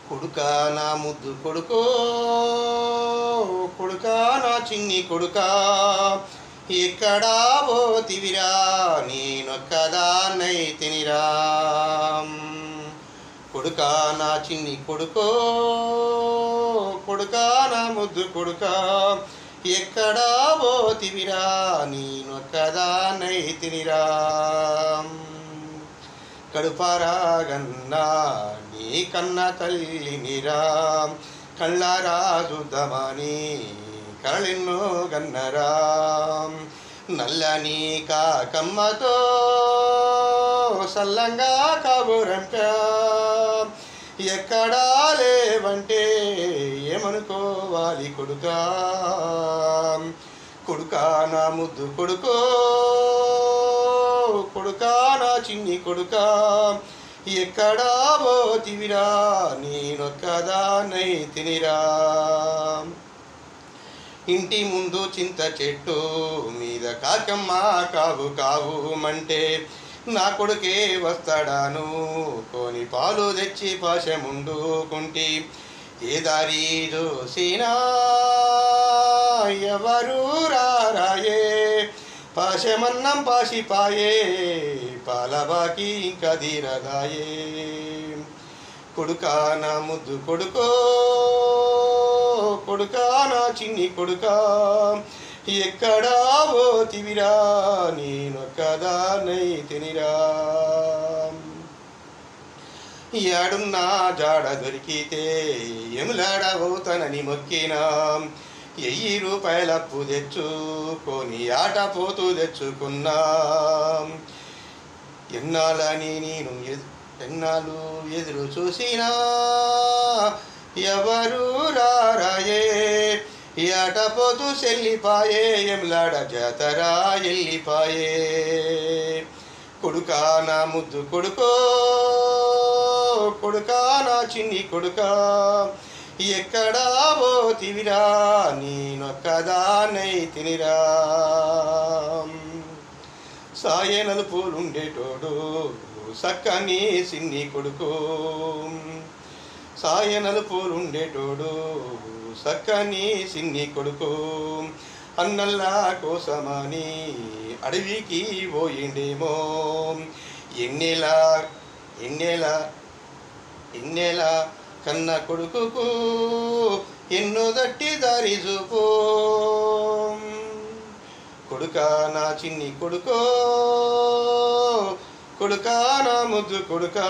కొడుకా నా ముద్దు కొడుకో, కొడుకా నా చిన్ని కొడుకా, ఎక్కడా పోతివిరా నేనొక్కదాన్నైతినిరా. కొడుకా నా చిన్ని కొడుకో, కొడుకా నా ముద్దు కొడుకా, ఎక్కడా పోతివిరా నేనొక్కదాన్నైతినిరా. కడుపారాగన్నా నీ కన్న తల్లినిరా, కళ్ళారా చూద్దామని కళ్ళెన్నో గన్నరా. నల్లని కాకమ్మతో సల్లంగా కబురంపా, ఎక్కడా లేవంటే ఏమనుకోవాలి కొడుకా. కొడుకా నా ముద్దు కొడుకో, కొడుకా నా చిన్ని కొడుకా, ఎక్కడా పోతివిరా నేనొక్కదాన్నైతినిరా. ఇంటి ముందు చింత చెట్టు మీద కాకమ్మ కావు కావుమంటే నా కొడుకే వస్తాడాను కొని పాలు తెచ్చి పాశముండుకుంటి. ఏ దారి చూసినా ఎవరు రారాయే, పాశమన్నం పాసిపాయే పాలబాకి ఇంకా తీరదాయే. కొడుకా నా ముద్దు కొడుకో, కొడుకా నా చిన్ని కొడుకా, ఎక్కడా పోతివిరా నేనొక్కదాన్నైతినిరా. ఏడున్నా జాడ దొరికితే ఎములాడవుతానని మొక్కినా, 1000 రూపాయల అప్పు తెచ్చుకొని ఆట పోతూ తెచ్చుకున్నా. ఎన్నాళ్ళని నేను ఎన్నాళ్ళు ఎదురు చూసినా ఎవరు రారాయే, ఆట పోతూ చెల్లిపాయే ఎములాడ జాతర ఎల్లిపాయే. కొడుకా నా ముద్దు కొడుకో, కొడుకా నా చిన్ని కొడుకా, ఎక్కడా పోతివిరా నేనొక్కదాన్నైతినిరా. సాయనలు పూలుండేటోడు సక్కని సిన్ని కొడుకు, సాయనలు పూలుండేటోడు సక్కని సిన్ని కొడుకు. అన్నల్లా కోసమని అడవికి పోయిండేమో, ఎన్నెలా ఎన్నెలా ఎన్నెలా కన్న కొడుకుకు ఎన్నో దట్టి దారి చూపు. కొడుకా నా చిన్ని కొడుకో, కొడుకా నా ముద్దు కొడుకా.